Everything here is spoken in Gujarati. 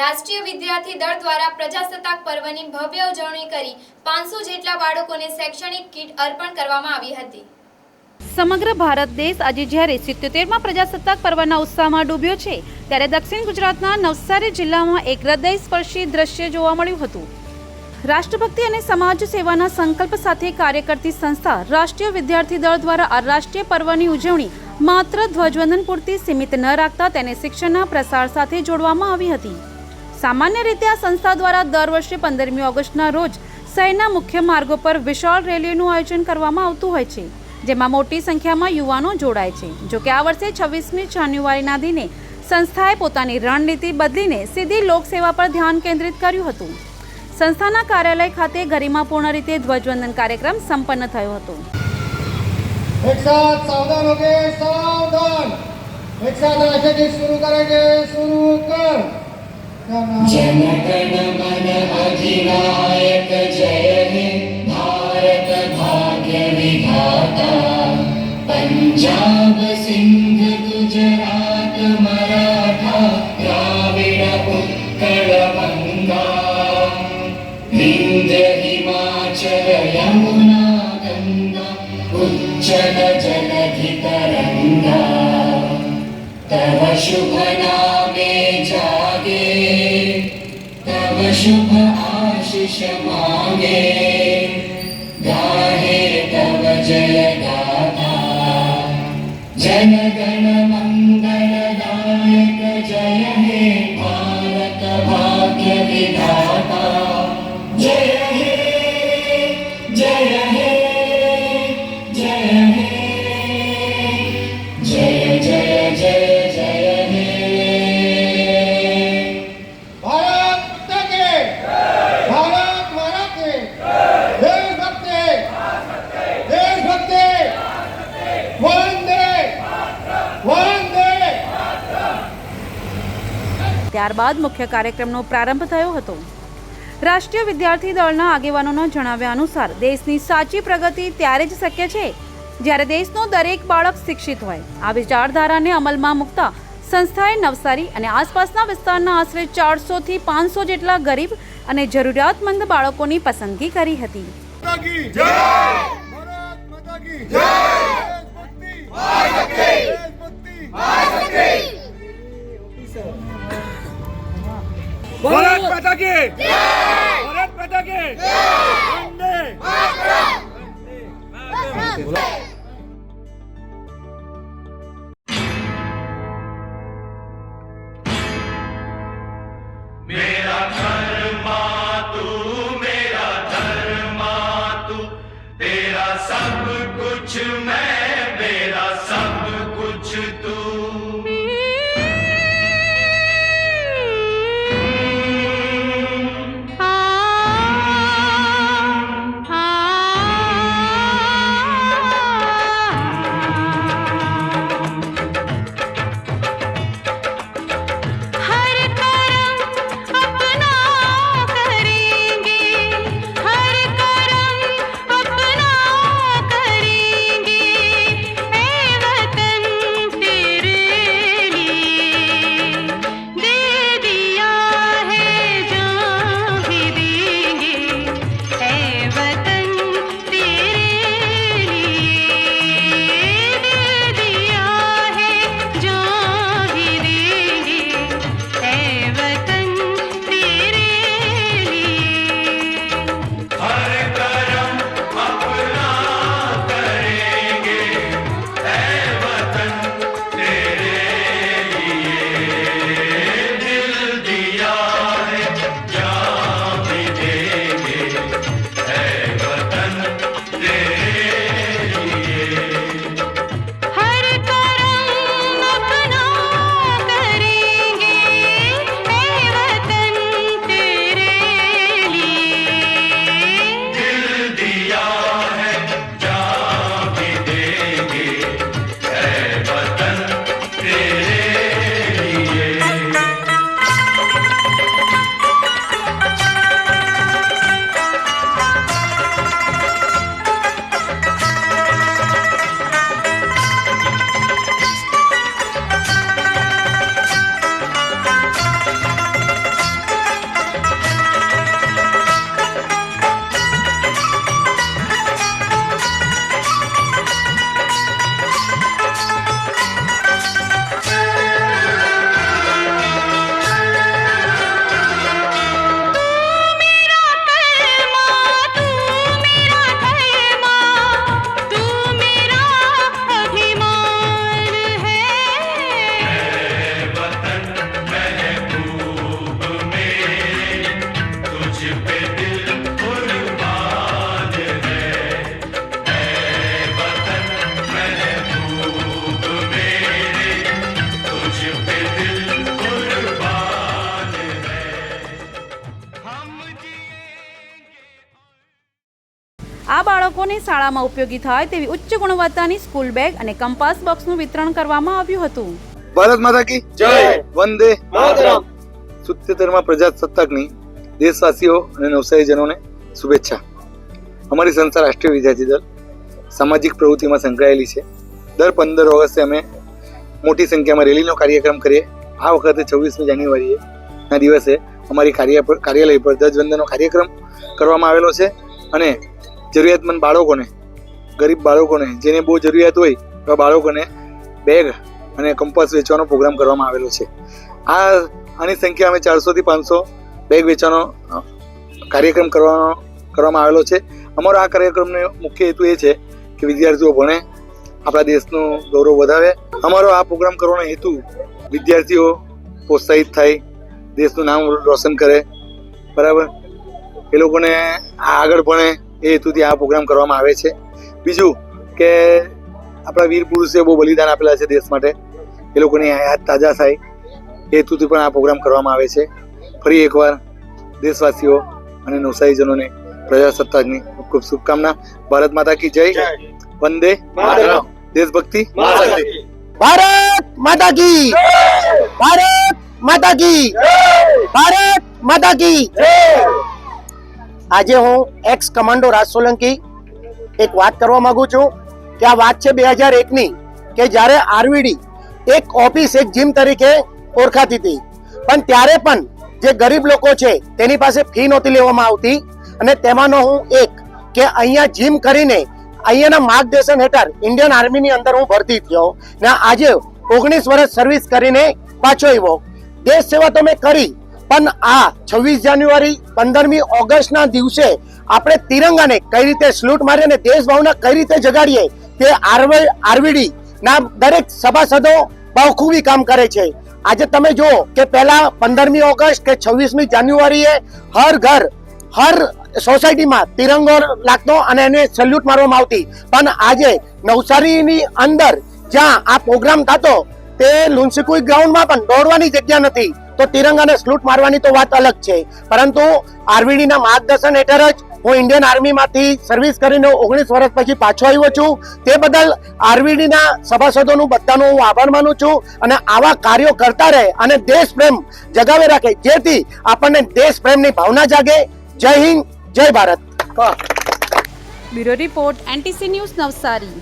રાષ્ટ્રીય વિદ્યાર્થી દળ દ્વારા પ્રજાસત્તાક પર્વની ભવ્ય ઉજવણી કરી 500 જેટલા બાળકોને શૈક્ષણિક કીટ અર્પણ કરવામાં આવી હતી। સમગ્ર ભારત દેશ આજે જ્યારે 77મા પ્રજાસત્તાક પર્વના ઉત્સાહમાં ડૂબ્યો છે, ત્યારે દક્ષિણ ગુજરાતના નવસારી જિલ્લામાં એક હૃદયસ્પર્શી દ્રશ્ય જોવા મળ્યું હતું। રાષ્ટ્રભક્તિ અને સમાજ સેવાના સંકલ્પ સાથે કાર્ય કરતી સંસ્થા રાષ્ટ્રીય વિદ્યાર્થી દળ દ્વારા આ રાષ્ટ્રીય પર્વની ઉજવણી માત્ર ધ્વજવંદન પૂરતી સીમિત ન રાખતા તેને શિક્ષણના પ્રસાર સાથે જોડવામાં આવી હતી। સામાન્ય રીતે આ સંસ્થા દ્વારા દર વર્ષે 15મી ઓગસ્ટના રોજ શહેરના મુખ્ય માર્ગો પર વિશાળ રેલીનું આયોજન કરવામાં આવતું હોય છે, જેમાં મોટી સંખ્યામાં યુવાનો જોડાય છે। જો કે આ વર્ષે 26મી જાન્યુઆરીના દિને સંસ્થાએ પોતાની રણનીતિ બદલીને સીધી લોકસેવા પર ધ્યાન કેન્દ્રિત કર્યું હતું। સંસ્થાના કાર્યાલય ખાતે गरिमापूर्ण રીતે ધ્વજવંદન कार्यक्रम संपन्न થયો હતો। एक साथ सावधान हो गए, सावधान। एक साथ ऐसे गीत शुरू करेंगे, शुरू कर। जन गण मन अधिनायक जय हे भारत भाग्य विधाता। पंजाब सिंध गुजरात मराठा द्राविड़ उत्कल गंगा। विंध्य हिमाचल यमुना गंगा उच्चल जलधि तरंगा। तव शुभ नामे जागे, तव शुभ आशीष मांगे। गाहे तव जय गाथा, जन गण मंगलदायक जय हे भारत भाग्य विधाता। जय हे जय हे जय हे जय जय जय जय हे। भारत माता के, भारत माता के, देशभक्त, वंदे वंदे। ત્યારબાદ મુખ્ય કાર્યક્રમનો પ્રારંભ થયો હતો। રાષ્ટ્રીય વિદ્યાર્થી દળના આગેવાનોના જણાવ્યા અનુસાર દેશની સાચી પ્રગતિ ત્યારે જ શક્ય છે જ્યારે દેશનું દરેક બાળક શિક્ષિત હોય। આ વિચારધારાને અમલમાં મૂકતા સંસ્થાએ નવસારી અને આસપાસના વિસ્તારના આશરે 400 થી 500 જેટલા ગરીબ અને જરૂરિયાતમંદ બાળકોની પસંદગી કરી હતી। भारत माता की, भारत माता की, वंदे मेरा धर्मा तू, मेरा धर्मा तू, तेरा सब कुछ मैं, मेरा सब कुछ तू। हर करम આ બાળકોને શાળામાં ઉપયોગી થાય તેવી ઉચ્ચ ગુણવત્તાની સ્કૂલ બેગ અને કંપાસ બોક્સનું વિતરણ કરવામાં આવ્યું હતું. ભારત માતા કી જય. વંદે માતરમ. 77માં પ્રજાસત્તાકની દેશવાસીઓ અને નવસારીજનોને શુભેચ્છા. અમારી સંસ્થા રાષ્ટ્રીય વિદ્યાર્થી દળ સામાજિક પ્રવૃત્તિમાં સંકળાયેલી છે. દર 15 ઓગસ્ટે અમે મોટી સંખ્યામાં રેલીનો કાર્યક્રમ કરીએ. આ વખતે 26મી જાન્યુઆરીએ ના દિવસે અમારી કાર્યાલય પર ધ્વજવંદનનો કાર્યક્રમ કરવામાં આવેલો છે અને જરૂરિયાતમંદ બાળકોને, ગરીબ બાળકોને, જેને બહુ જરૂરિયાત હોય એવા બાળકોને બેગ અને કંપાસ વેચવાનો પ્રોગ્રામ કરવામાં આવેલો છે. આની સંખ્યા અમે 400 થી 500 બેગ વેચવાનો કાર્યક્રમ કરવામાં આવેલો છે. અમારો આ કાર્યક્રમનો મુખ્ય હેતુ એ છે કે વિદ્યાર્થીઓ ભણે, આપણા દેશનું ગૌરવ વધારે. અમારો આ પ્રોગ્રામ કરવાનો હેતુ વિદ્યાર્થીઓ પ્રોત્સાહિત થાય, દેશનું નામ રોશન કરે, બરાબર, એ લોકોને આગળ ભણે એ હેતુથી આ પ્રોગ્રામ કરવામાં આવે છે. બીજું કે આપણા વીર પુરુષે બહુ બલિદાન આપેલા છે દેશ માટે, એ લોકોની યાદ તાજા થાય એ હેતુથી પણ આ પ્રોગ્રામ કરવામાં આવે છે. ફરી એકવાર દેશવાસીઓ અને નવસારીજનોને પ્રજાસત્તાકની ખૂબ ખૂબ શુભકામના. ભારત માતા કી જય. વંદે માતરમ. દેશભક્તિ. ભારત માતા કી, ભારત માતા કી, ભારત માતા કી. આજે હું એક્સ કમાન્ડો રાજ સોલંકી એક વાત કરવા માંગુ છું કે આ વાત છે 2001ની, કે જ્યારે આરવીડી એક ઓફિસ, એક જીમ તરીકે ઓળખાતી હતી, પણ ત્યારે પણ જે ગરીબ લોકો છે તેની પાસે ફી નહોતી લેવામાં આવતી. અને તેમાંનો હું એક કે અહીંયા જીમ કરીને અહીંયાના માર્ગદર્શન હેઠળ ઇન્ડિયન આર્મીની અંદર હું ભરતી થયો ને આજે 19 વર્ષ સર્વિસ કરીને પાછો આવ્યો. દેશ સેવા તો મેં કરી, પણ આ 26 જાન્યુઆરી 15મી ઓગસ્ટના દિવસે આપણે તિરંગાને કઈ રીતે સ્લૂટ મારીએ અને દેશ ભાવના કઈ રીતે જગાડીએ તે આરવીડી ના દરેક સભાસદો બખૂબી કામ કરે છે. આજે તમે જુઓ કે પહેલા 15મી ઓગસ્ટ કે 26મી જાન્યુઆરીએ હર ઘર, હર સોસાયટીમાં તિરંગો લાગતો અને એને સેલ્યુટ મારવામાં આવતી, પણ આજે નવસારીની અંદર જ્યાં આ પ્રોગ્રામ થતો તે લુન્સીકુઈ ગ્રાઉન્ડમાં પણ દોડવાની જગ્યા નથી, તો તિરંગાને સ્લૂટ મારવાની તો વાત અલગ છે. પરંતુ આરવીડીના માર્ગદર્શન હેઠળ જ હું ઇન્ડિયન આર્મીમાંથી સર્વિસ કરીને 19 વર્ષ પછી પાછો આવ્યો છું. તે બદલ આરવીડીના સભાસદોનું બધાનો હું આભાર માનું છું અને આવા કાર્યો કરતા રહે અને દેશ પ્રેમ જગાવી રાખે, જેથી આપણને દેશ પ્રેમની ભાવના જાગે. જય હિન્દ, જય Bharat. Bureau report NTC news Navsari.